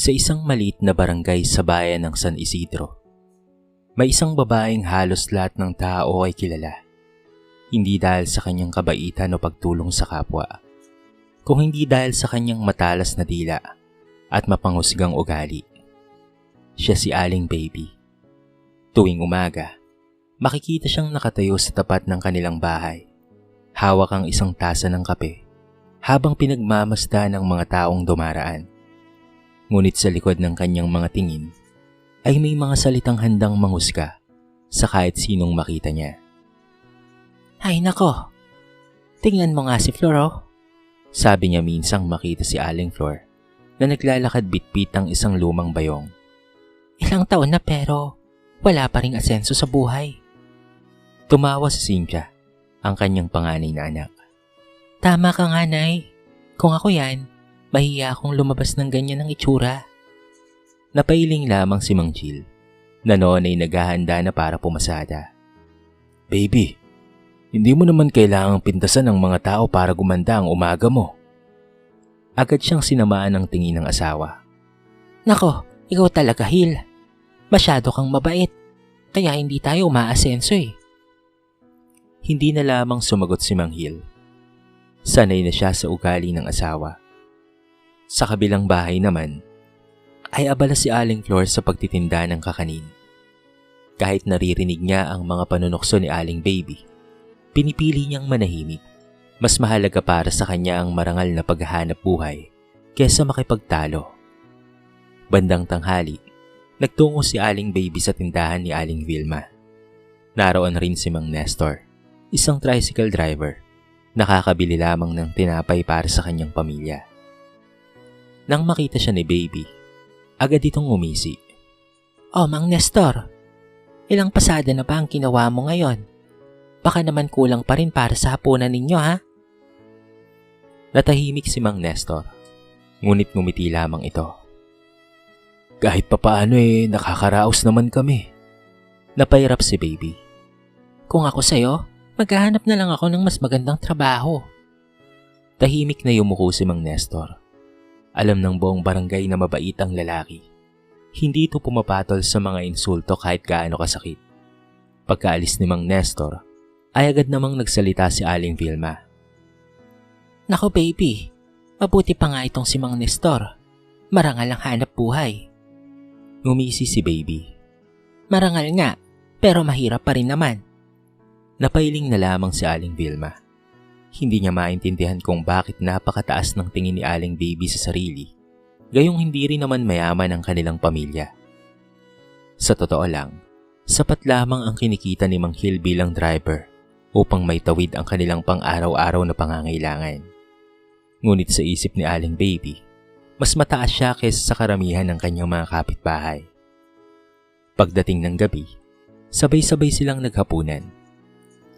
Sa isang maliit na barangay sa bayan ng San Isidro, may isang babaeng halos lahat ng tao ay kilala. Hindi dahil sa kanyang kabaitan o pagtulong sa kapwa, kung hindi dahil sa kanyang matalas na dila at mapanghusgang ugali. Siya si Aling Baby. Tuwing umaga, makikita siyang nakatayo sa tapat ng kanilang bahay. Hawak ang isang tasa ng kape habang pinagmamasdan ng mga taong dumaraan. Ngunit sa likod ng kanyang mga tingin ay may mga salitang handang manghusga sa kahit sinong makita niya. Ay nako, tingnan mo nga si Flor oh. Sabi niya minsang makita si Aling Flor na naglalakad bitbit ang isang lumang bayong. Ilang taon na pero wala pa ring asenso sa buhay. Tumawa si Cynthia, ang kanyang panganay na anak. Tama ka nga, Nay. Kung ako yan, mahiya akong lumabas ng ganyan ng itsura. Napailing lamang si Mang Jill na noon ay naghahanda na para pumasada. Baby, hindi mo naman kailangang pintasan ng mga tao para gumanda ang umaga mo. Agad siyang sinamaan ng tingin ng asawa. Nako, ikaw talaga, Hil. Masyado kang mabait, kaya hindi tayo umaasenso eh. Hindi na lamang sumagot si Mang Hil. Sanay na siya sa ugali ng asawa. Sa kabilang bahay naman, ay abala si Aling Flor sa pagtitinda ng kakanin. Kahit naririnig niya ang mga panunokso ni Aling Baby, pinipili niyang manahimik. Mas mahalaga para sa kanya ang marangal na paghahanap buhay kesa makipagtalo. Bandang tanghali, nagtungo si Aling Baby sa tindahan ni Aling Vilma. Naroon rin si Mang Nestor, isang tricycle driver, nakakabili lamang ng tinapay para sa kanyang pamilya. Nang makita siya ni Baby, agad itong umisi. Oh, Mang Nestor, ilang pasada na ba ang ginawa mo ngayon? Baka naman kulang pa rin para sa hapunan ninyo, ha? Natahimik si Mang Nestor, ngunit ngumiti lamang ito. Kahit papaano nakakaraos naman kami. Napairap si Baby. Kung ako sa'yo, maghahanap na lang ako ng mas magandang trabaho. Tahimik na yumuko si Mang Nestor. Alam ng buong barangay na mabait ang lalaki. Hindi ito pumapatol sa mga insulto kahit gaano kasakit. Pagkaalis ni Mang Nestor, ay agad namang nagsalita si Aling Vilma. Nako baby, mabuti pa nga itong si Mang Nestor. Marangal ang hanap buhay. Ngumisi si Baby. Marangal nga, pero mahirap pa rin naman. Napailing na lamang si Aling Vilma. Hindi niya maintindihan kung bakit napakataas ng tingin ni Aling Baby sa sarili, gayong hindi rin naman mayaman ang kanilang pamilya. Sa totoo lang, sapat lamang ang kinikita ni Mang Hil bilang driver upang maitawid ang kanilang pang-araw-araw na pangangailangan. Ngunit sa isip ni Aling Baby, mas mataas siya kaysa sa karamihan ng kanyang mga kapitbahay. Pagdating ng gabi, sabay-sabay silang naghapunan.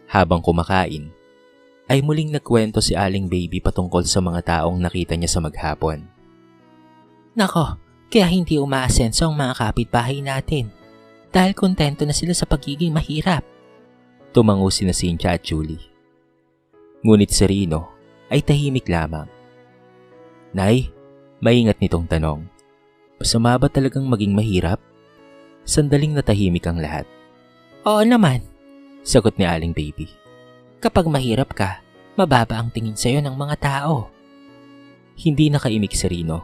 Habang kumakain, ay muling nagkwento si Aling Baby patungkol sa mga taong nakita niya sa maghapon. Nako, kaya hindi umaasenso ang mga kapitbahay natin dahil kontento na sila sa pagiging mahirap. Tumango sina Cynthia at Julie. Ngunit si Rino ay tahimik lamang. Nay, maingat nitong tanong. Masama ba talagang maging mahirap? Sandaling natahimik ang lahat. Oo naman, sagot ni Aling Baby. Kapag mahirap ka, mababa ang tingin sa'yo ng mga tao. Hindi nakaimik si Rino.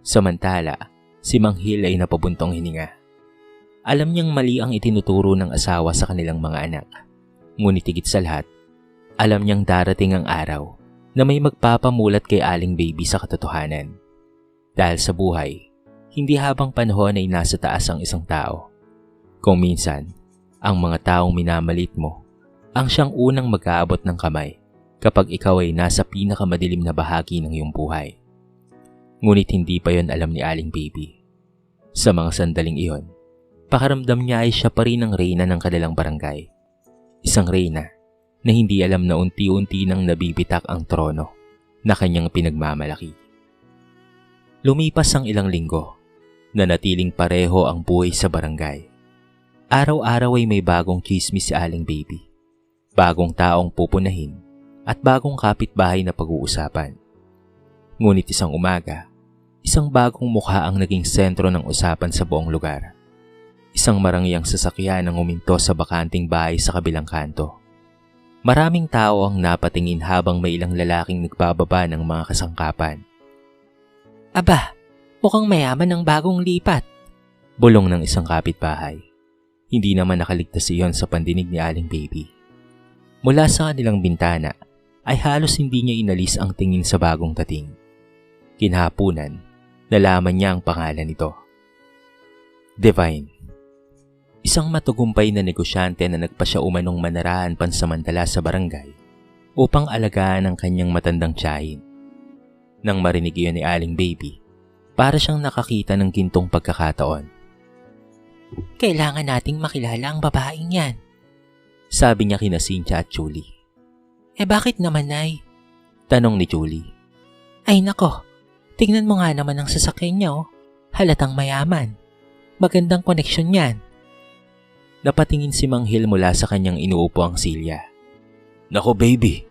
Samantala, si Mang Hil ay napabuntong hininga. Alam niyang mali ang itinuturo ng asawa sa kanilang mga anak. Ngunit higit sa lahat, alam niyang darating ang araw na may magpapamulat kay Aling Baby sa katotohanan. Dahil sa buhay, hindi habang panahon ay nasa taas ang isang tao. Kung minsan, ang mga taong minamalit mo ang siyang unang mag-aabot ng kamay kapag ikaw ay nasa pinakamadilim na bahagi ng iyong buhay. Ngunit hindi pa yon alam ni Aling Baby. Sa mga sandaling iyon, pakaramdam niya ay siya pa rin ang reyna ng kanilang barangay. Isang reyna na hindi alam na unti-unti nang nabibitak ang trono na kanyang pinagmamalaki. Lumipas ang ilang linggo, nanatiling pareho ang buhay sa barangay. Araw-araw ay may bagong chismis si Aling Baby, bagong taong pupunahin at bagong kapitbahay na pag-uusapan. Ngunit isang umaga, Isang bagong mukha ang naging sentro ng usapan sa buong lugar. Isang marangyang sasakyan ang uminto sa bakanting bahay sa kabilang kanto. Maraming tao ang napatingin habang may ilang lalaking nagbababa ng mga kasangkapan. Aba, mukhang mayaman ang bagong lipat. Bulong ng isang kapitbahay. Hindi naman nakaligtas iyon sa pandinig ni Aling Baby. Mula sa kanilang bintana ay halos hindi niya inalis ang tingin sa bagong dating. Kinahapunan, nalaman niya ang pangalan nito. Divine. Isang matugumpay na negosyante na nagpasya umanong manarahan pansamantala sa barangay upang alagaan ang kanyang matandang tiyahin. Nang marinig iyon ni Aling Baby, para siyang nakakita ng gintong pagkakataon. Kailangan nating makilala ang babaeng yan. Sabi niya kina Cynthia at Julie. Bakit naman, Nay? Tanong ni Julie. Ay nako, tingnan mo nga naman ang sasakyan niya oh. Halatang mayaman. Magandang koneksyon yan. Napatingin si Manghil mula sa kanyang inuupo ang silya. Nako baby,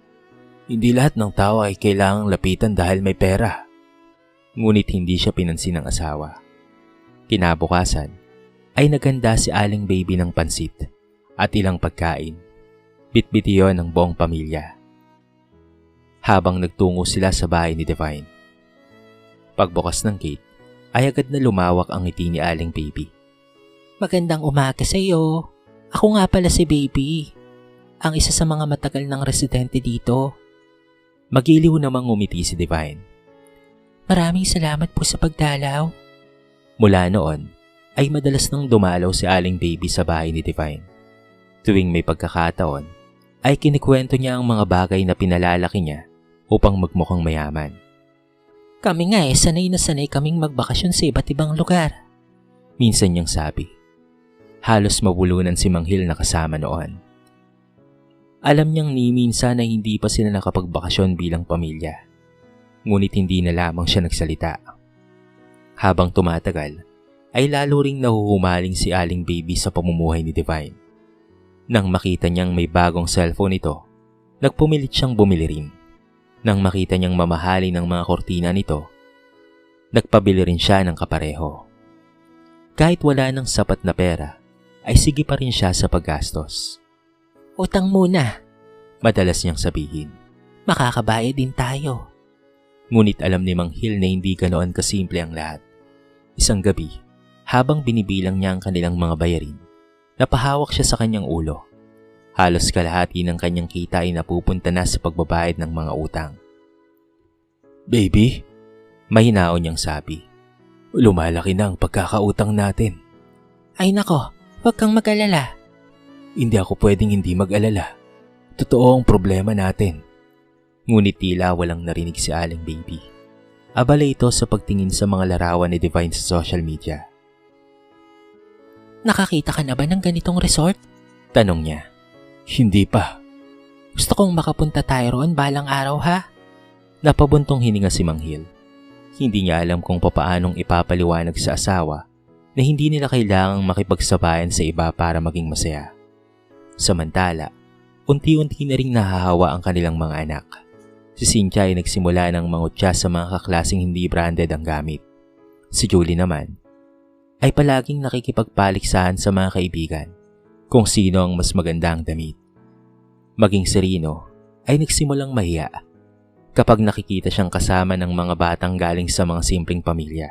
hindi lahat ng tao ay kailangang lapitan dahil may pera. Ngunit hindi siya pinansin ng asawa. Kinabukasan ay naganda si Aling Baby ng pansit at ilang pagkain. Bitbit iyon ng buong pamilya. Habang nagtungo sila sa bahay ni Divine. Pagbukas ng gate ay agad na lumawak ang ngiti ni Aling Baby. Magandang umaga sa iyo. Ako nga pala si Baby. Ang isa sa mga matagal ng residente dito. Magiliw namang ngumiti si Divine. Maraming salamat po sa pagdalaw. Mula noon ay madalas nang dumalaw si Aling Baby sa bahay ni Divine. Tuwing may pagkakataon ay kinikwento niya ang mga bagay na pinalalaki niya upang magmukhang mayaman. Kami nga sanay na sanay kaming magbakasyon sa iba't ibang lugar. Minsan niyang sabi. Halos mabulunan si Manghil na kasama noon. Alam niyang ni minsan na hindi pa sila nakapagbakasyon bilang pamilya. Ngunit hindi na lamang siya nagsalita. Habang tumatagal, ay lalo ring nahuhumaling si Aling Baby sa pamumuhay ni Divine. Nang makita niyang may bagong cellphone ito, nagpumilit siyang bumili rin. Nang makita niyang mamahali ng mga kortina nito, nagpabili rin siya ng kapareho. Kahit wala ng sapat na pera, ay sige pa rin siya sa paggastos. Utang muna. Madalas niyang sabihin. Makakabayad din tayo. Ngunit alam ni Manghil na hindi ganoon kasimple ang lahat. Isang gabi, habang binibilang niya ang kanilang mga bayarin, napahawak siya sa kanyang ulo. Halos kalahati ng kanyang kita ay napupunta na sa pagbabayad ng mga utang. Baby, mahinaon niyang sabi. Lumalaki na ang pagkakautang natin. Ay nako, huwag kang mag-alala. Hindi ako pwedeng hindi mag-alala. Totoo ang problema natin. Ngunit tila walang narinig si Aling Baby. Abala ito sa pagtingin sa mga larawan ni Divine sa social media. Nakakita ka na ba ng ganitong resort? Tanong niya. Hindi pa. Gusto kong makapunta tayo roon balang araw ha? Napabuntong hininga si Manghil. Hindi niya alam kung papaanong ipapaliwanag sa asawa na hindi nila kailangang makipagsabayan sa iba para maging masaya. Samantala, unti-unti na ring nahahawa ang kanilang mga anak. Si Cynthia ay nagsimula ng mangutya sa mga kaklaseng hindi branded ang gamit. Si Julie naman ay palaging nakikipagpaliksahan sa mga kaibigan kung sino ang mas magandang damit. Maging si Rino ay nagsimulang mahiya kapag nakikita siyang kasama ng mga batang galing sa mga simpleng pamilya.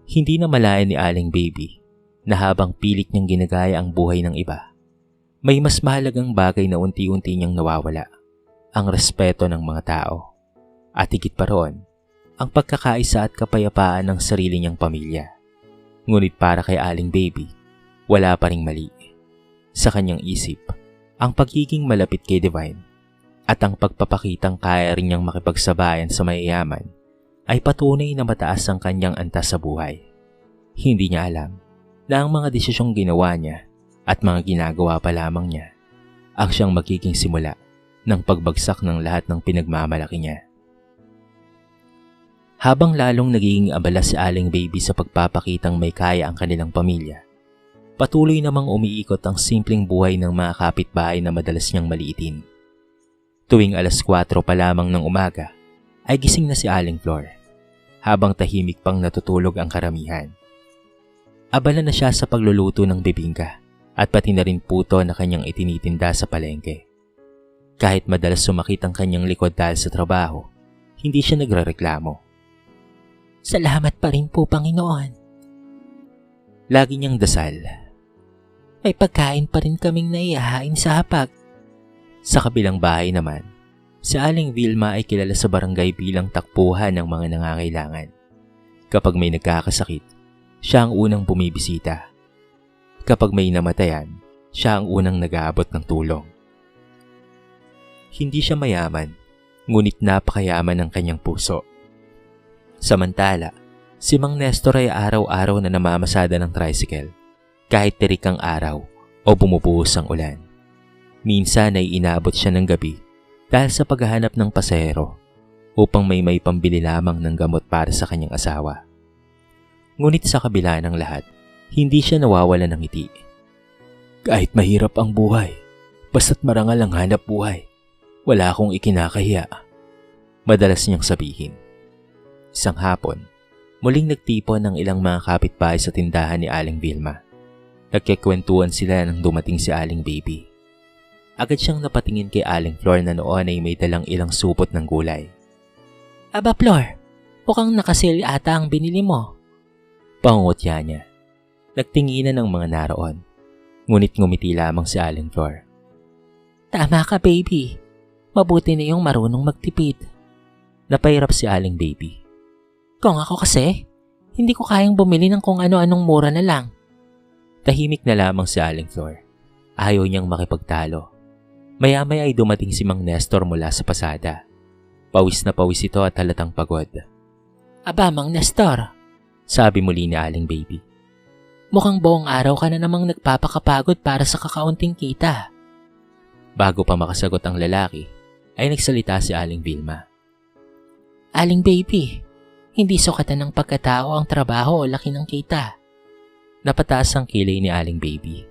Hindi na malayan ni Aling Baby na habang pilit niyang ginagaya ang buhay ng iba, may mas mahalagang bagay na unti-unti niyang nawawala, ang respeto ng mga tao. At higit pa roon, ang pagkakaisa at kapayapaan ng sarili niyang pamilya. Ngunit para kay Aling Baby, wala pa ring mali. Sa kanyang isip, ang pagiging malapit kay Divine at ang pagpapakitang kaya rin niyang makipagsabayan sa mayayaman ay patunay na mataas ang kanyang antas sa buhay. Hindi niya alam na ang mga desisyong ginawa niya at mga ginagawa pa lamang niya ang siyang magiging simula ng pagbagsak ng lahat ng pinagmamalaki niya. Habang lalong nagiging abala si Aling Baby sa pagpapakitang may kaya ang kanilang pamilya, patuloy namang umiikot ang simpleng buhay ng mga kapitbahay na madalas niyang maliitin. Tuwing 4:00 pa lamang ng umaga, ay gising na si Aling Flor. habang tahimik pang natutulog ang karamihan. Abala na siya sa pagluluto ng bibingka at pati na rin puto na kanyang itinitinda sa palengke. Kahit madalas sumakit ang kanyang likod dahil sa trabaho, hindi siya nagrereklamo. Salamat pa rin po, Panginoon. Lagi niyang dasal. May pagkain pa rin kaming naihahain sa hapag. Sa kabilang bahay naman, si Aling Vilma ay kilala sa barangay bilang takpuhan ng mga nangangailangan. Kapag may nagkakasakit, siya ang unang bumibisita. Kapag may namatayan, siya ang unang nag-aabot ng tulong. Hindi siya mayaman, ngunit napakayaman ng kanyang puso. Samantala, si Mang Nestor ay araw-araw na namamasada ng tricycle, kahit tirik ang araw o bumubuhos ang ulan. Minsan ay inaabot siya ng gabi dahil sa paghahanap ng pasahero upang may pambili lamang ng gamot para sa kanyang asawa. Ngunit sa kabila ng lahat, hindi siya nawawala ng ngiti. Kahit mahirap ang buhay, basta't marangal ang hanap buhay, wala akong ikinakahiya. Madalas niyang sabihin. Isang hapon, muling nagtipon ng ilang mga kapitbahay sa tindahan ni Aling Vilma. Nagkikwentuhan sila nang dumating si Aling Baby. Agad siyang napatingin kay Aling Flor na noon ay may dalang ilang supot ng gulay. Aba Flor, mukhang nakasale ata ang binili mo. Pangungutya niya. Nagtinginan ng mga naroon. Ngunit ngumiti lamang si Aling Flor. Tama ka, baby. Mabuti na yung marunong magtipid. Napahirap si Aling Baby. Kung ako kasi, hindi ko kayang bumili ng kung ano-anong mura na lang. Tahimik na lamang si Aling Flor. Ayaw niyang makipagtalo. Maya-maya ay dumating si Mang Nestor mula sa pasada. Pawis na pawis ito at halatang pagod. Aba, Mang Nestor, sabi muli ni Aling Baby. Mukhang buong araw ka na namang nagpapakapagod para sa kakaunting kita. Bago pa makasagot ang lalaki, ay nagsalita si Aling Vilma. Aling Baby, hindi sukatan ng pagkatao ang trabaho o laki ng kita. Napataas ang kilay ni Aling Baby.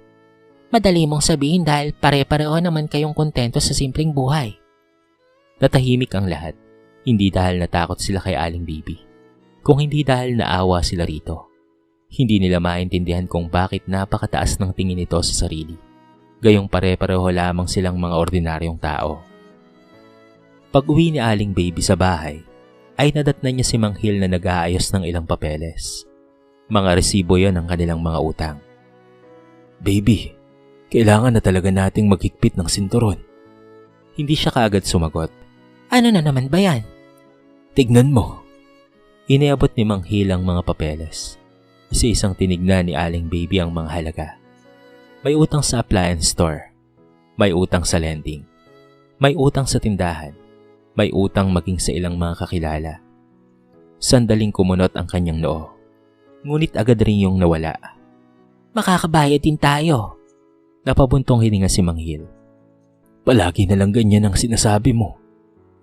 Madali mong sabihin dahil pare-pareho naman kayong kontento sa simpleng buhay. Natahimik ang lahat, hindi dahil natakot sila kay Aling Baby, kung hindi dahil naawa sila rito. Hindi nila maintindihan kung bakit napakataas ng tingin nito sa sarili. Gayong pare-pareho lamang silang mga ordinaryong tao. Pag-uwi ni Aling Baby sa bahay, ay nadatnan niya si Mang Hil na nag-aayos ng ilang papeles. Mga resibo yon ng kanilang mga utang. Baby, kailangan na talaga nating maghigpit ng sinturon. Hindi siya kaagad sumagot. Ano na naman ba yan? Tignan mo. Iniabot ni Mang Hil ang mga papeles. Isa-isang tinignan ni Aling Baby ang mga halaga. May utang sa appliance store. May utang sa lending. May utang sa tindahan. May utang maging sa ilang mga kakilala. Sandaling kumunot ang kanyang noo. Ngunit agad rin yung nawala. Makakabayad din tayo. Napabuntong hininga si Mang Hil. Palagi na lang ganyan ang sinasabi mo.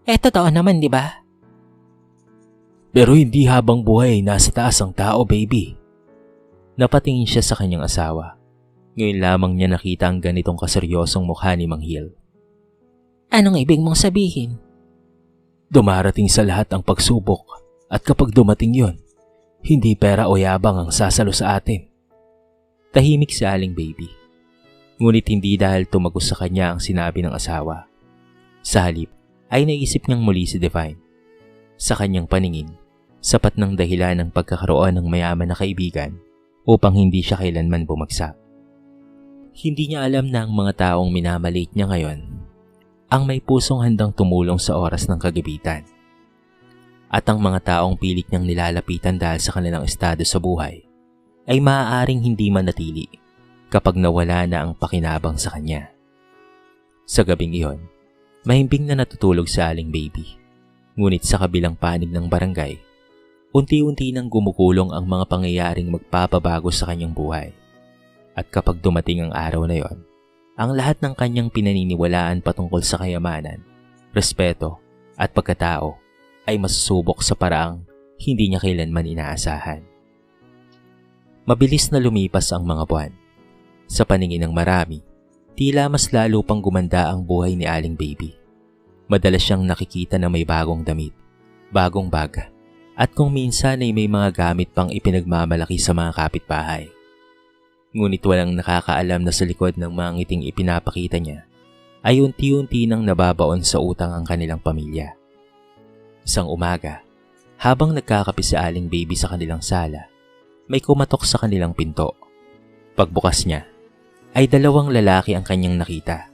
Totoo naman, di ba? Pero hindi habang buhay nasa taas ang tao, baby. Napatingin siya sa kanyang asawa. Ngayon lamang niya nakita ang ganitong kaseryosong mukha ni Mang Hil. Anong ibig mong sabihin? Dumarating sa lahat ang pagsubok at kapag dumating yon, hindi pera o yabang ang sasalo sa atin. Tahimik si Aling Baby. Ngunit hindi dahil tumagos sa kanya ang sinabi ng asawa. Sa halip ay naisip niyang muli si Divine. Sa kanyang paningin, sapat ng dahilan ng pagkakaroon ng mayaman na kaibigan upang hindi siya kailanman bumagsak. Hindi niya alam na ang mga taong minamaliit niya ngayon ang may pusong handang tumulong sa oras ng kagabitan. At ang mga taong pilit niyang nilalapitan dahil sa kanilang estado sa buhay ay maaaring hindi manatili kapag nawala na ang pakinabang sa kanya. Sa gabing iyon, mahimbing na natutulog si Aling Baby. Ngunit sa kabilang panig ng barangay, unti-unti nang gumukulong ang mga pangyayaring magpapabago sa kanyang buhay. At kapag dumating ang araw na yon, ang lahat ng kanyang pinaniniwalaan patungkol sa kayamanan, respeto at pagkatao ay masusubok sa paraang hindi niya kailanman inaasahan. Mabilis na lumipas ang mga buwan. Sa paningin ng marami, tila mas lalo pang gumanda ang buhay ni Aling Baby. Madalas siyang nakikita na may bagong damit, bagong bag, at kung minsan ay may mga gamit pang ipinagmamalaki sa mga kapitbahay. Ngunit walang nakakaalam na sa likod ng mga ngiting ipinapakita niya ay unti-unti nang nababaon sa utang ang kanilang pamilya. Isang umaga, habang nagkakape si Aling Baby sa kanilang sala, may kumatok sa kanilang pinto. Pagbukas niya, ay 2 lalaki ang kanyang nakita.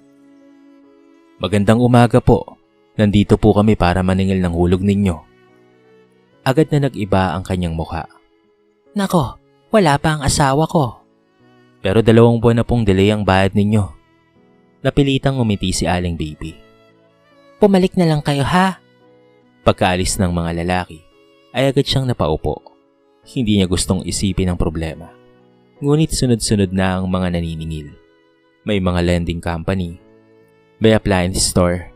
"Magandang umaga po. Nandito po kami para maningil ng hulog ninyo." Agad na nag-iba ang kanyang mukha. Nako, wala pa ang asawa ko. "Pero 2 buwan na pong delay ang bayad ninyo." Napilitang ngumiti si Aling Baby. Pumalik na lang kayo ha. Pagkaalis ng mga lalaki, ay agad siyang napaupo. Hindi niya gustong isipin ang problema. Ngunit sunod-sunod na ang mga naniningil. May mga lending company, may appliance store,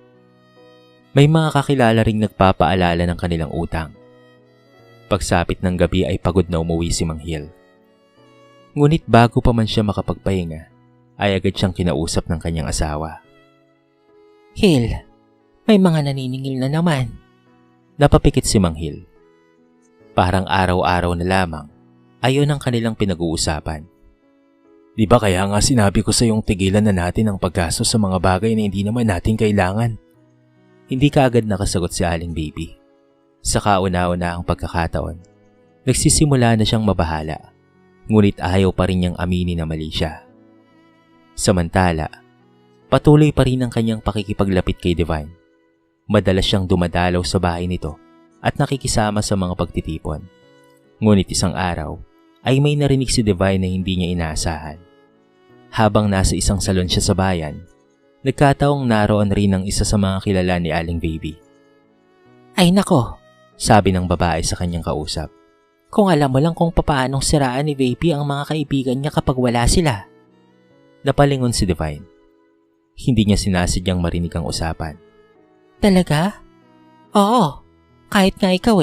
may mga kakilala ring nagpapaalala ng kanilang utang. Pagsapit ng gabi ay pagod na umuwi si Mang Hill. Ngunit bago pa man siya makapagpahinga, ay agad siyang kinausap ng kanyang asawa. Hill, may mga naniningil na naman. Napapikit si Mang Hill. Parang araw-araw na lamang, ayon ang kanilang pinag-uusapan. "Di ba kaya nga sinabi ko sa iyong tigilan na natin ang paggastos sa mga bagay na hindi naman natin kailangan?" Hindi kaagad nakasagot si Aling Baby. Sa kauna-una ang pagkakataon, nagsisimula na siyang mabahala, ngunit ayaw pa rin niyang aminin na mali siya. Samantala, patuloy pa rin ang kanyang pakikipaglapit kay Divine. Madalas siyang dumadalaw sa bahay nito at nakikisama sa mga pagtitipon. Ngunit isang araw, ay may narinig si Divine na hindi niya inaasahan. Habang nasa isang salon siya sa bayan, nagkataong naroon rin ang isa sa mga kilala ni Aling Baby. Ay nako, Sabi ng babae sa kanyang kausap. kung alam mo lang kung papaanong siraan ni Baby ang mga kaibigan niya kapag wala sila. Napalingon si Divine. Hindi niya sinasadyang marinig ang usapan. Talaga? Oo, kahit nga ikaw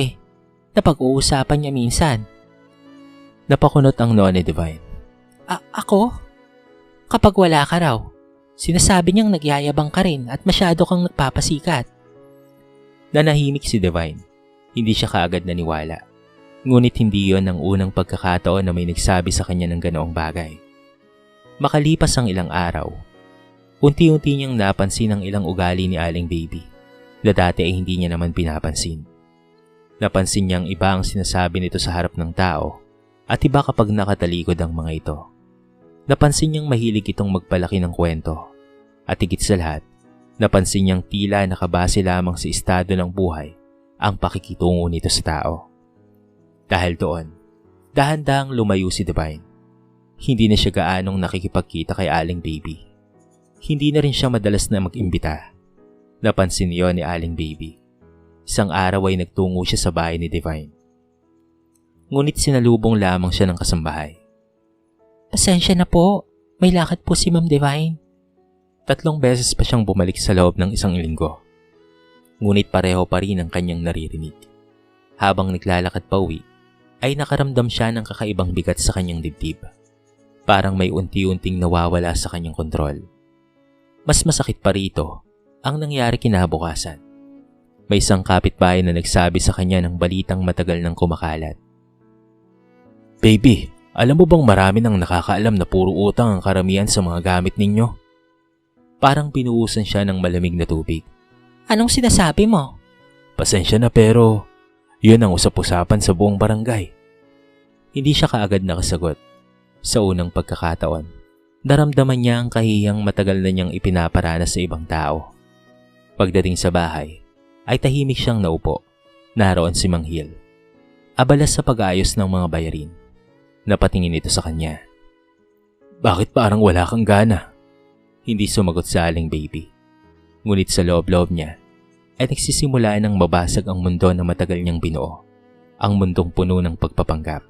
napag-uusapan niya minsan. Napakunot ang noo ni Divine. Ako? Kapag wala ka raw, sinasabi niyang nagyayabang ka rin at masyado kang nagpapasikat. Nanahimik si Divine. Hindi siya kaagad naniwala. Ngunit hindi yon ang unang pagkakataon na may nagsabi sa kanya ng ganoong bagay. Makalipas ang ilang araw, unti-unti niyang napansin ang ilang ugali ni Aling Baby na dati ay hindi niya naman pinapansin. Napansin niyang iba ang sinasabi nito sa harap ng tao at iba kapag nakatalikod ang mga ito. Napansin niyang mahilig itong magpalaki ng kwento at higit sa lahat, napansin niyang tila nakabase lamang sa estado ng buhay ang pakikitungo nito sa tao. Dahil doon, dahan-dahang lumayo si Divine. Hindi na siya gaanong nakikipagkita kay Aling Baby. Hindi na rin siya madalas na mag-imbita. Napansin niyo ni Aling Baby. Isang araw ay nagtungo siya sa bahay ni Divine. Ngunit sinalubong lamang siya ng kasambahay. Pasensya na po, may lakad po si Ma'am Divine. 3 beses pa siyang bumalik sa loob ng isang linggo. Ngunit pareho pa rin ang kanyang naririnig. Habang naglalakad pa uwi, ay nakaramdam siya ng kakaibang bigat sa kanyang dibdib. Parang may unti-unting nawawala sa kanyang kontrol. Mas masakit pa rito ang nangyari kinabukasan. May isang kapitbahay na nagsabi sa kanya ng balitang matagal nang kumakalat. "Baby, alam mo bang marami nang nakakaalam na puro utang ang karamihan sa mga gamit ninyo?" Parang binuhusan siya ng malamig na tubig. Anong sinasabi mo? "Pasensya na pero yun ang usap-usapan sa buong barangay." Hindi siya kaagad nakasagot. Sa unang pagkakataon, naramdaman niya ang kahiyang matagal na niyang ipinaparanas sa ibang tao. Pagdating sa bahay, ay tahimik siyang naupo. Naroon si Mang Hill. Abala sa pag-aayos ng mga bayarin. Napatingin ito sa kanya. "Bakit parang wala kang gana?" Hindi sumagot sa Aling Baby. Ngunit sa loob-loob niya, ay nagsisimula ng mabasag ang mundo na matagal niyang binuo. Ang mundong puno ng pagpapanggap.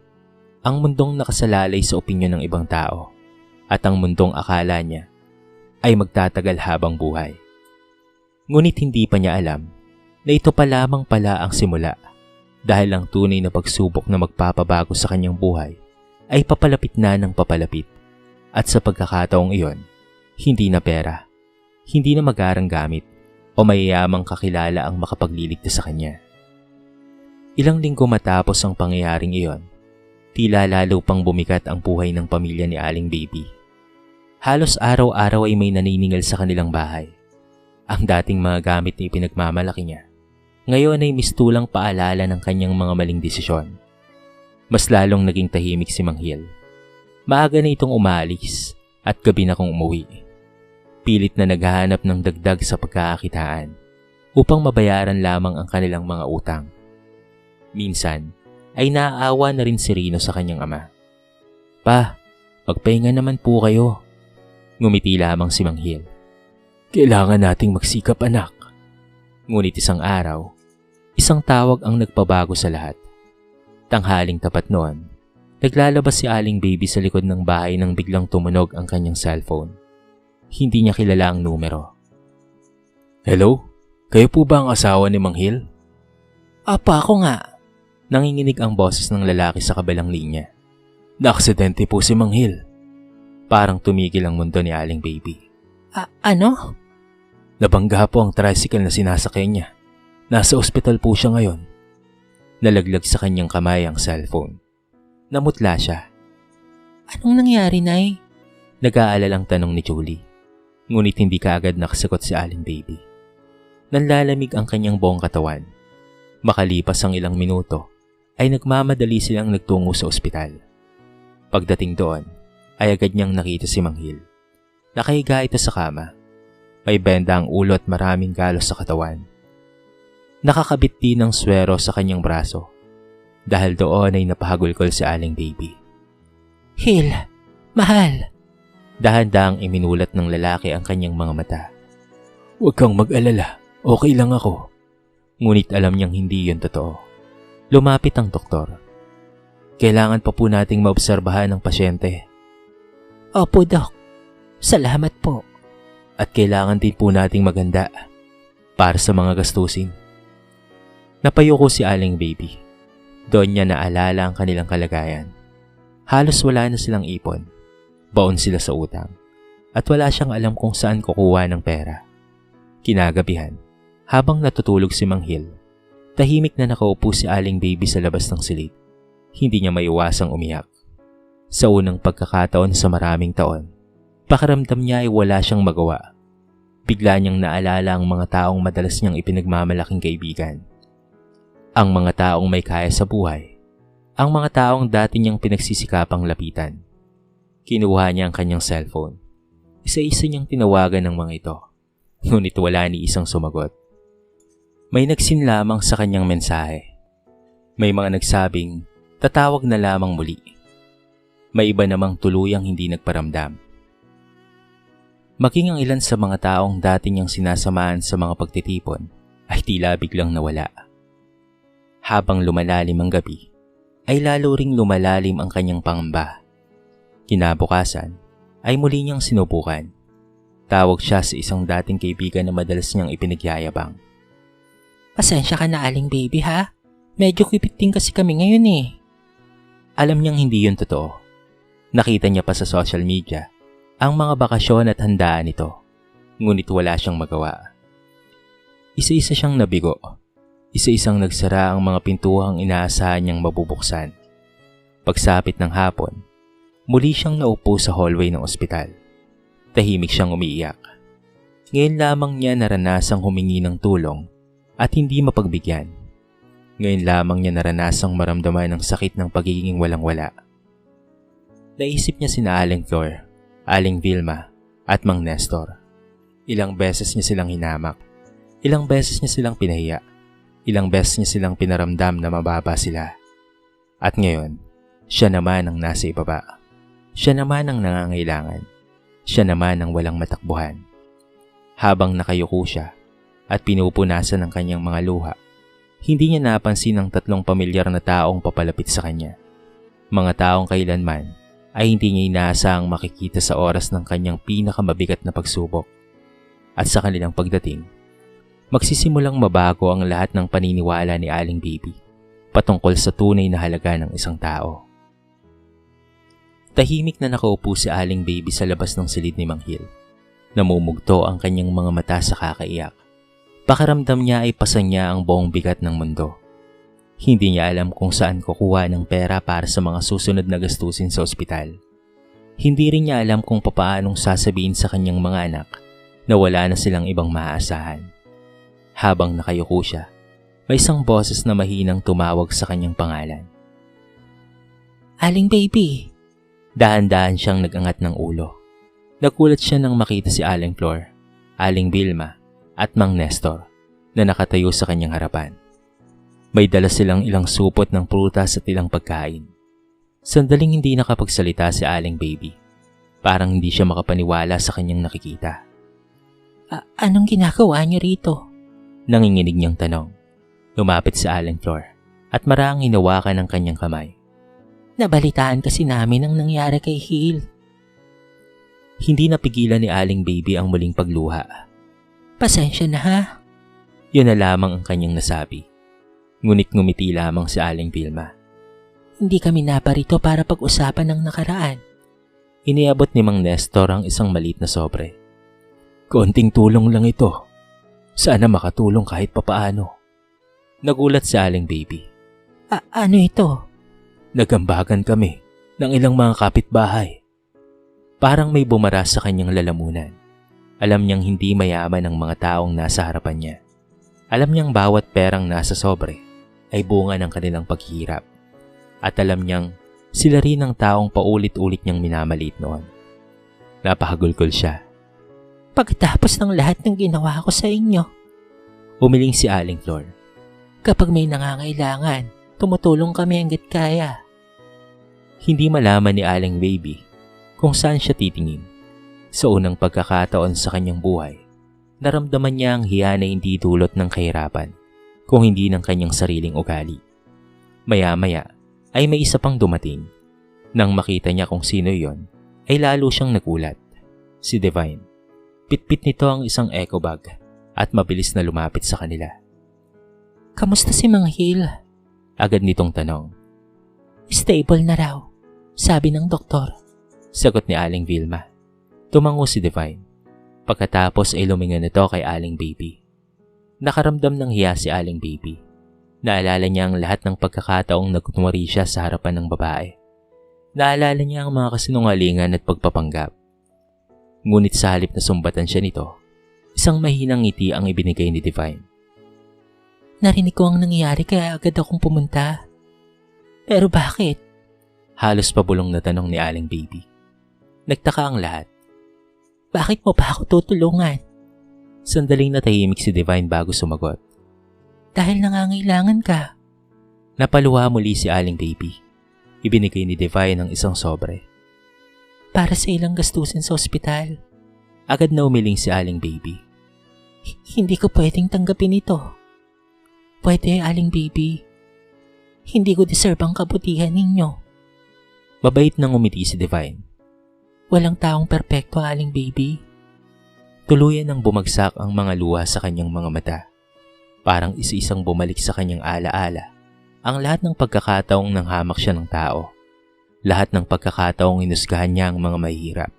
Ang mundong nakasalalay sa opinyon ng ibang tao. At ang mundong akala niya ay magtatagal habang buhay. Ngunit hindi pa niya alam na ito pa lamang pala ang simula. Dahil ang tunay na pagsubok na magpapabago sa kanyang buhay ay papalapit na ng papalapit. At sa pagkakataong iyon, hindi na pera, hindi na magarang gamit o mayayamang kakilala ang makapagliligtas sa kanya. Ilang linggo matapos ang pangyayaring iyon, tila lalo pang bumigat ang buhay ng pamilya ni Aling Baby. Halos araw-araw ay may naniningil sa kanilang bahay. Ang dating mga gamit na ipinagmamalaki niya, ngayon ay mistulang paalala ng kanyang mga maling desisyon. Mas lalong naging tahimik si Manghil. Maaga na itong umalis at gabi na kong umuwi. Pilit na naghahanap ng dagdag sa pagkakakitaan upang mabayaran lamang ang kanilang mga utang. Minsan ay naaawa na rin si Rino sa kanyang ama. Pa, magpahinga naman po kayo. Ngumiti lamang si Manghil. Kailangan nating magsikap anak. Ngunit isang araw, isang tawag ang nagpabago sa lahat. Tanghaling tapat noon, naglalabas si Aling Baby sa likod ng bahay nang biglang tumunog ang kanyang cellphone. Hindi niya kilala ang numero. Hello? Kayo po ba ang asawa ni Manghil? Apa, ako nga. Nanginginig ang boses ng lalaki sa kabilang linya. Naaksidente po si Manghil. Parang tumigil ang mundo ni Aling Baby. Ano? Nabangga po ang tricycle na sinasakay niya. Nasa ospital po siya ngayon. Nalaglag sa kanyang kamay ang cellphone. Namutla siya. Anong nangyari, Nay? Nag-aalalang tanong ni Julie. Ngunit hindi kaagad nakasagot si Aling Baby. Nanlalamig ang kanyang buong katawan. Makalipas ang ilang minuto, ay nagmamadali silang nagtungo sa ospital. Pagdating doon, ay agad niyang nakita si Manghil. Nakahiga ito sa kama. May benda ang ulo at maraming galos sa katawan. Nakakabit din ng swero sa kanyang braso. Dahil doon ay napahagulkol si Aling Baby. Hil, mahal. Dahan-dahang iminulat ng lalaki ang kanyang mga mata. Huwag kang mag-alala, okay lang ako. Ngunit alam niyang hindi yun totoo. Lumapit ang doktor. Kailangan pa po nating maobserbahan ang pasyente. Opo, Dok. Salamat po. At kailangan din po nating maganda para sa mga gastusin. Napayuko si Aling Baby. Doon niya naalala ang kanilang kalagayan. Halos wala na silang ipon. Baon sila sa utang. At wala siyang alam kung saan kukuha ng pera. Kinagabihan, habang natutulog si Manghil, tahimik na nakaupo si Aling Baby sa labas ng silid. Hindi niya maiwasang umiyak. Sa unang pagkakataon sa maraming taon, pakiramdam niya ay wala siyang magawa. Bigla niyang naalala ang mga taong madalas niyang ipinagmamalaking kaibigan. Ang mga taong may kaya sa buhay. Ang mga taong dati niyang pinagsisikapang lapitan. Kinuha niya ang kanyang cellphone. Isa-isa niyang tinawagan ng mga ito. Ngunit wala ni isang sumagot. May nagsin lamang sa kanyang mensahe. May mga nagsabing, tatawag na lamang muli. May iba namang tuluyang hindi nagparamdam. Maging ang ilan sa mga taong dati niyang sinasamahan sa mga pagtitipon ay tila biglang nawala. Habang lumalalim ang gabi, ay lalo ring lumalalim ang kanyang pangamba. Kinabukasan, ay muli niyang sinubukan. Tawag siya sa isang dating kaibigan na madalas niyang ipinagyayabang. Pasensya ka na, Aling Baby, ha? Medyo kipiting kasi kami ngayon eh. Alam niyang hindi yun totoo. Nakita niya pa sa social media ang mga bakasyon at handaan nito. Ngunit wala siyang magawa. Isa-isa siyang nabigo. Isa-isang nagsara ang mga pintuhang inaasahan niyang mabubuksan. Pagsapit ng hapon, muli siyang naupo sa hallway ng ospital. Tahimik siyang umiiyak. Ngayon lamang niya naranasang humingi ng tulong at hindi mapagbigyan. Ngayon lamang niya naranasang maramdaman ang sakit ng pagiging walang-wala. Naisip niya sina Aling Flor, Aling Vilma at Mang Nestor. Ilang beses niya silang hinamak. Ilang beses niya silang pinahiya. Ilang beses niya silang pinaramdam na mababa sila. At ngayon, siya naman ang nasa ibaba. Siya naman ang nangangailangan. Siya naman ang walang matakbuhan. Habang nakayuko siya at pinupunasan ng kanyang mga luha, hindi niya napansin ang tatlong pamilyar na taong papalapit sa kanya. Mga taong kailanman ay hindi niya inaasahang makikita sa oras ng kanyang pinakamabigat na pagsubok. At sa kanilang pagdating, magsisimulang mabago ang lahat ng paniniwala ni Aling Baby patungkol sa tunay na halaga ng isang tao. Tahimik na nakaupo si Aling Baby sa labas ng silid ni Manghil. Namumugto ang kanyang mga mata sa kakaiyak. Pakiramdam niya ay pasan niya ang buong bigat ng mundo. Hindi niya alam kung saan kukuha ng pera para sa mga susunod na gastusin sa ospital. Hindi rin niya alam kung papaanong sasabihin sa kanyang mga anak na wala na silang ibang maaasahan. Habang nakayuko siya, may isang boses na mahinang tumawag sa kanyang pangalan. Aling baby! Dahan-dahan siyang nagangat ng ulo. Nagulat siya nang makita si Aling Flor, Aling Vilma at Mang Nestor na nakatayo sa kanyang harapan. May dala silang ilang supot ng prutas at ilang pagkain. Sandaling hindi nakapagsalita si Aling Baby. Parang hindi siya makapaniwala sa kanyang nakikita. Anong ginagawa niyo rito? Nanginginig niyang tanong. Lumapit si Aling Flor at maraang hinawakan ng kanyang kamay. Nabalitaan kasi namin ang nangyari kay Hill. Hindi napigilan ni Aling Baby ang muling pagluha. Pasensya na ha. Yun na lamang ang kanyang nasabi. Ngunit ngumiti lamang si Aling Vilma. Hindi kami naparito para pag-usapan ng nakaraan. Iniabot ni Mang Nestor ang isang maliit na sobre. Konting tulong lang ito. Sana makatulong kahit papaano. Nagulat si Aling Baby. Ano ito? Nagambagan kami ng ilang mga kapitbahay. Parang may bumara sa kanyang lalamunan. Alam niyang hindi mayaman ang mga taong nasa harapan niya. Alam niyang bawat perang nasa sobre ay bunga ng kanilang paghihirap. At alam niyang sila rin ang taong paulit-ulit niyang minamaliit noon. Napahagulgol siya. Pagkatapos ng lahat ng ginawa ko sa inyo. Umiling si Aling Flor. Kapag may nangangailangan, tumutulong kami hanggat kaya. Hindi malaman ni Aling Baby kung saan siya titingin. Sa unang pagkakataon sa kanyang buhay, naramdaman niya ang hiya na hindi dulot ng kahirapan, kung hindi ng kanyang sariling ugali. Maya-maya ay may isa pang dumating. Nang makita niya kung sino yon, ay lalo siyang nagulat. Si Divine. Pitpit nito ang isang eco bag at mabilis na lumapit sa kanila. Kamusta si Mang Hill? Agad nitong tanong. Stable na raw, sabi ng doktor. Sagot ni Aling Vilma. Tumango si Divine. Pagkatapos ay lumingon ito kay Aling Baby. Nakaramdam ng hiya si Aling Baby. Naalala niya ang lahat ng pagkakataong nagkunwari siya sa harapan ng babae. Naalala niya ang mga kasinungalingan at pagpapanggap. Ngunit sa halip na sumbatan siya nito, isang mahinang ngiti ang ibinigay ni Divine. Narinig ko ang nangyari kaya agad akong pumunta. Pero bakit? Halos pabulong na tanong ni Aling Baby. Nagtaka ang lahat. Bakit mo pa ako tutulungan? Sandaling natahimik si Divine bago sumagot. Dahil nangangailangan ka. Napaluha muli si Aling Baby. Ibinigay ni Divine ang isang sobre. Para sa ilang gastusin sa ospital. Agad na umiling si Aling Baby. Hindi ko pwedeng tanggapin ito. Pwede, Aling Baby. Hindi ko deserve ang kabutihan ninyo. Mabait nang umiti si Divine. Walang taong perpekto, Aling Baby. Tuluyan nang bumagsak ang mga luha sa kanyang mga mata. Parang isa-isang bumalik sa kanyang alaala ang lahat ng pagkakataong nanghamak siya ng tao. Lahat ng pagkakataong inusgahan niya ang mga mahihirap.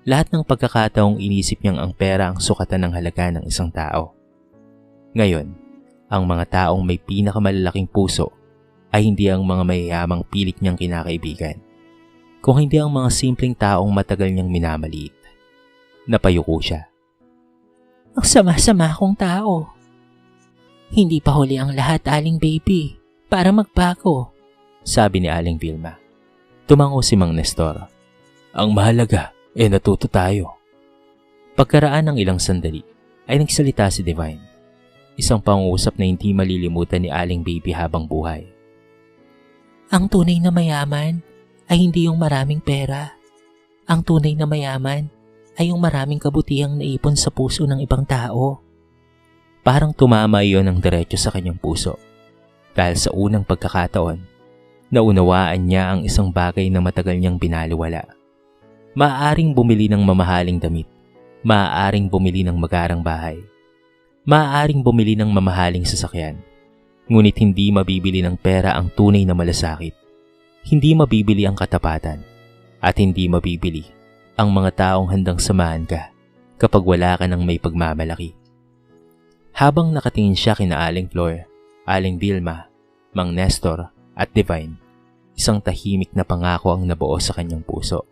Lahat ng pagkakataong inisip niyang ang pera ang sukatan ng halaga ng isang tao. Ngayon, ang mga taong may pinakamalalaking puso ay hindi ang mga mayayamang pilit niyang kinakaibigan, kung hindi ang mga simpleng taong matagal niyang minamaliit. Napayuko siya. Ang sama-sama akong tao. Hindi pa huli ang lahat, Aling Baby, para magbago, sabi ni Aling Vilma. Tumango si Mang Nestor. Ang mahalaga natuto tayo. Pagkaraan ng ilang sandali ay nagsalita si Divine. Isang pangusap na hindi malilimutan ni Aling Baby habang buhay. Ang tunay na mayaman ay hindi yung maraming pera. Ang tunay na mayaman ay yung maraming kabutihang naipon sa puso ng ibang tao. Parang tumama iyon ng diretso sa kanyang puso. Dahil sa unang pagkakataon, naunawaan niya ang isang bagay na matagal niyang binaliwala. Maaaring bumili ng mamahaling damit. Maaaring bumili ng magarang bahay. Maaaring bumili ng mamahaling sasakyan. Ngunit hindi mabibili ng pera ang tunay na malasakit. Hindi mabibili ang katapatan. At hindi mabibili ang mga taong handang samahan ka kapag wala ka ng may pagmamalaki. Habang nakatingin siya kina Aling Flor, Aling Vilma, Mang Nestor at Divine, isang tahimik na pangako ang nabuo sa kanyang puso.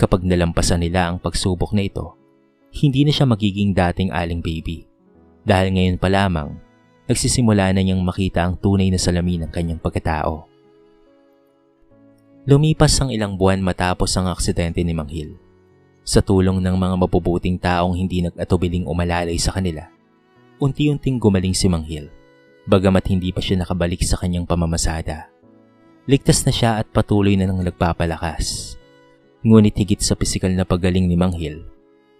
Kapag nalampasan nila ang pagsubok na ito, hindi na siya magiging dating Aling Baby. Dahil ngayon pa lamang, nagsisimula na niyang makita ang tunay na salamin ng kanyang pagkatao. Lumipas ang ilang buwan matapos ang aksidente ni Mang Hil. Sa tulong ng mga mabubuting taong hindi nag-atubiling umalalay sa kanila, unti-unting gumaling si Mang Hil, bagamat hindi pa siya nakabalik sa kanyang pamamasada. Ligtas na siya at patuloy na nang nagpapalakas. Ngunit higit sa pisikal na paggaling ni Mang Hil,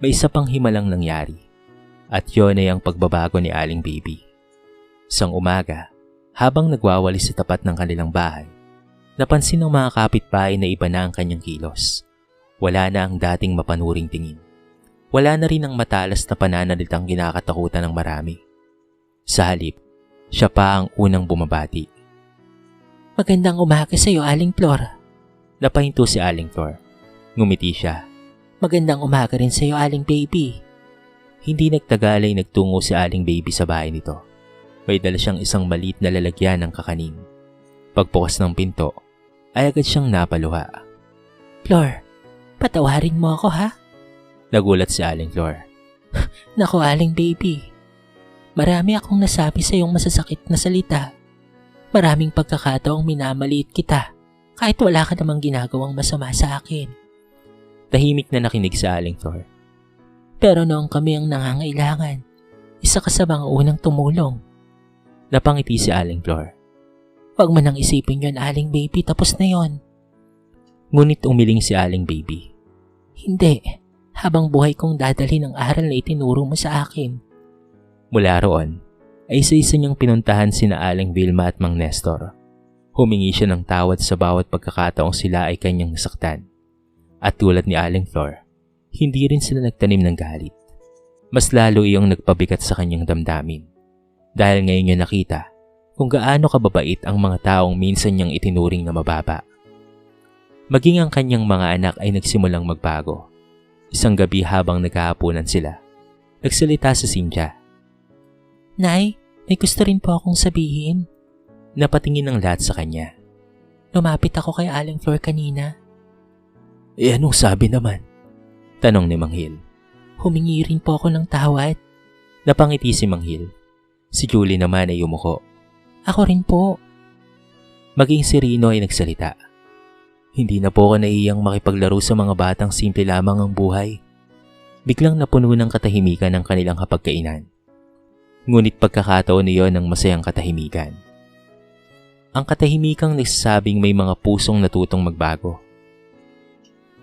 may isa pang himalang nangyari. At yun ay ang pagbabago ni Aling Baby. Isang umaga, habang nagwawalis sa tapat ng kanilang bahay, napansin ng mga kapitbahay na iba na ang kanyang kilos. Wala na ang dating mapanuring tingin. Wala na rin ang matalas na pananalitang kinakatakutan ng marami. Sa halip, siya pa ang unang bumabati. Magandang umaga sa iyo, Aling Flor. Napahinto si Aling Flor. Ngumiti siya. Magandang umaga rin sa iyo, Aling Baby. Hindi nagtagal ay nagtungo si Aling Baby sa bahay nito. May dala siyang isang maliit na lalagyan ng kakanin. Pagbukas ng pinto, ay agad siyang napaluha. Flor, patawarin mo ako ha? Nagulat si Aling Flor. Naku, Aling Baby. Marami akong nasabi sa iyong masasakit na salita. Maraming pagkakataong minamaliit kita kahit wala ka namang ginagawang masama sa akin. Tahimik na nakinig si Aling Flor. Pero noong kami ang nangangailangan, isa ka sa mga unang tumulong. Napangiti si Aling Flor. Huwag mo nang isipin yon, Aling Baby, tapos na yon. Ngunit umiling si Aling Baby. Hindi, habang buhay kong dadalhin ang aral na itinuro mo sa akin. Mula roon, ay isa-isa niyang pinuntahan sina Aling Vilma at Mang Nestor. Humingi siya ng tawad sa bawat pagkakataong sila ay kanyang nasaktan. At tulad ni Aling Flor, hindi rin sila nagtanim ng galit. Mas lalo iyong nagpabigat sa kanyang damdamin. Dahil ngayon niya nakita kung gaano kababait ang mga taong minsan niyang itinuring na mababa. Maging ang kanyang mga anak ay nagsimulang magbago. Isang gabi habang naghahapunan sila, nagsalita si Cynthia. Nay, may gusto rin po akong sabihin. Napatingin ang lahat sa kanya. Lumapit ako kay Aling Flor kanina. Anong sabi naman? Tanong ni Mang Hil. Humingi rin po ako ng tawad. Napangiti si Mang Hil. Si Julie naman ay yumuko. Ako rin po. Maging si Rino ay nagsalita. Hindi na po ako naiyang makipaglaro sa mga batang simple lamang ang buhay. Biglang napuno ng katahimikan ng kanilang hapagkainan. Ngunit pagkakataon niyon ng masayang katahimikan. Ang katahimikang nagsasabing may mga pusong natutong magbago.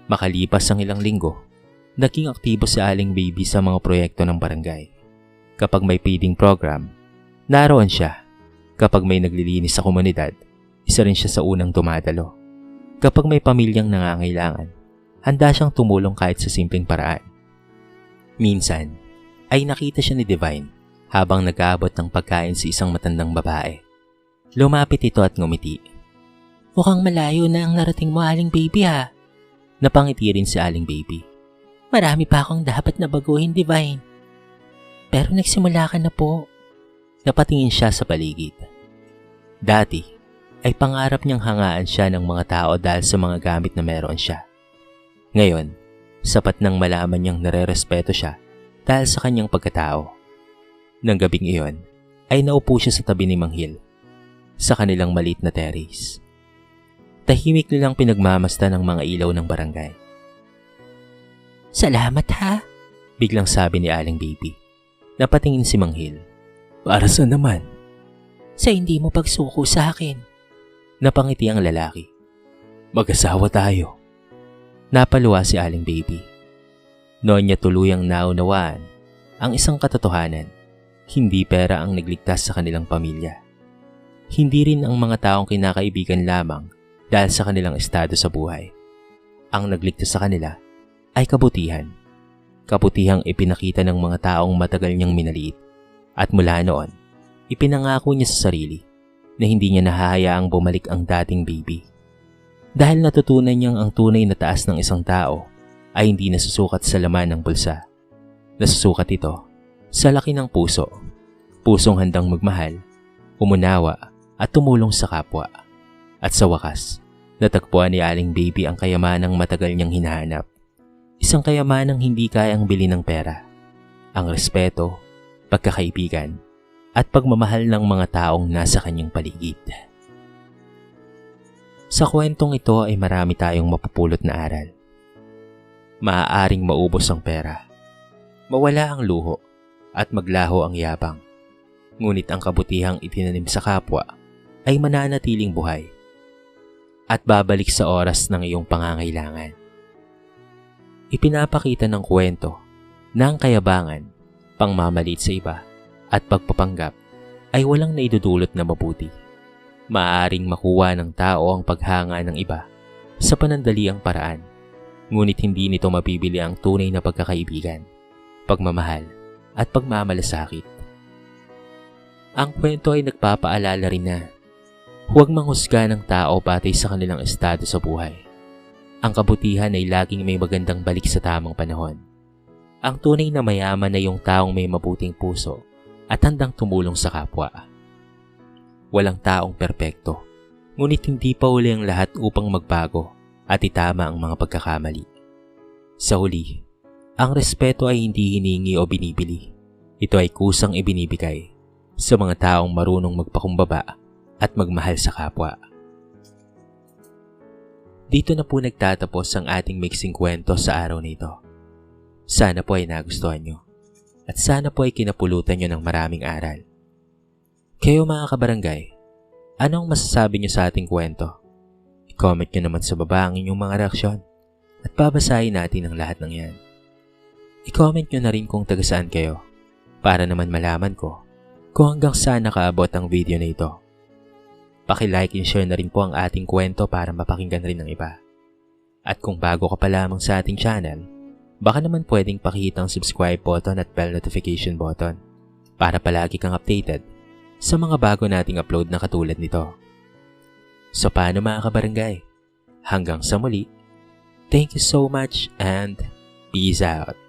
Makalipas ang ilang linggo, naging aktibo si Aling Baby sa mga proyekto ng barangay. Kapag may feeding program, naroon siya. Kapag may naglilinis sa komunidad, isa rin siya sa unang dumadalo. Kapag may pamilyang nangangailangan, handa siyang tumulong kahit sa simpleng paraan. Minsan, ay nakita siya ni Divine habang nag-aabot ng pagkain sa isang matandang babae. Lumapit ito at ngumiti. Mukhang malayo na ang narating mo, Aling Baby ha. Napangiti rin si Aling Baby. Marami pa akong dapat na baguhin, Divine. Pero nagsimula ka na po. Napatingin siya sa paligid. Dati, ay pangarap niyang hangaan siya ng mga tao dahil sa mga gamit na meron siya. Ngayon, sapat nang malaman niyang nare-respeto siya dahil sa kanyang pagkatao. Nang gabing iyon, ay naupo siya sa tabi ni Mang Hil, sa kanilang maliit na terrace. Tahimik nilang pinagmamasta ng mga ilaw ng barangay. Salamat ha, biglang sabi ni Aling Baby. Napatingin si Mang Hil. Para saan naman? Sa hindi mo pagsuko sa akin. Napangiti ang lalaki. Mag-asawa tayo. Napaluwa si Aling Baby. Noon niya tuluyang naunawaan ang isang katotohanan. Hindi pera ang nagligtas sa kanilang pamilya. Hindi rin ang mga taong kinakaibigan lamang dahil sa kanilang estado sa buhay. Ang nagligtas sa kanila ay kabutihan. Kabutihang ipinakita ng mga taong matagal niyang minaliit. At mula noon, ipinangako niya sa sarili na hindi niya nahahayaang bumalik ang dating baby. Dahil natutunan niyang ang tunay na taas ng isang tao ay hindi nasusukat sa laman ng bulsa. Nasusukat ito sa laki ng puso. Pusong handang magmahal, umunawa at tumulong sa kapwa. At sa wakas, natagpuan ni Aling Baby ang kayamanang matagal niyang hinahanap. Isang kayamanang hindi kayang bili ng pera. Ang respeto, pagkakaibigan, at pagmamahal ng mga taong nasa kanyang paligid. Sa kwentong ito ay marami tayong mapupulot na aral. Maaaring maubos ang pera, mawala ang luho, at maglaho ang yabang. Ngunit ang kabutihang itinanim sa kapwa ay mananatiling buhay at babalik sa oras ng iyong pangangailangan. Ipinapakita ng kwento na ang kayabangan, pangmamalit sa iba, at pagpapanggap ay walang naidudulot na mabuti. Maaaring makuha ng tao ang paghanga ng iba sa panandaliang paraan, ngunit hindi nito mabibili ang tunay na pagkakaibigan, pagmamahal, at pagmamalasakit. Ang kwento ay nagpapaalala rin na huwag manghusga ng tao batay sa kanilang estado sa buhay. Ang kabutihan ay laging may magandang balik sa tamang panahon. Ang tunay na mayaman ay yung taong may mabuting puso at handang tumulong sa kapwa. Walang taong perpekto, ngunit hindi pa uli ang lahat upang magbago at itama ang mga pagkakamali. Sa huli, ang respeto ay hindi hiningi o binibili. Ito ay kusang ibinibigay sa mga taong marunong magpakumbaba at magmahal sa kapwa. Dito na po nagtatapos ang ating mixing kwento sa araw na ito. Sana po ay nagustuhan nyo at sana po ay kinapulutan nyo ng maraming aral. Kayo mga kabarangay, anong masasabi nyo sa ating kwento? I-comment nyo naman sa baba ang inyong mga reaksyon at babasahin natin ang lahat ng yan. I-comment nyo na rin kung taga saan kayo para naman malaman ko kung hanggang saan nakaabot ang video na ito. Paki-like and share na rin po ang ating kwento para mapakinggan rin ng iba. At kung bago ka pa lamang sa ating channel, baka naman pwedeng pakihit ang subscribe button at bell notification button para palagi kang updated sa mga bago nating upload na katulad nito. So paano mga kabarangay? Hanggang sa muli, thank you so much and peace out!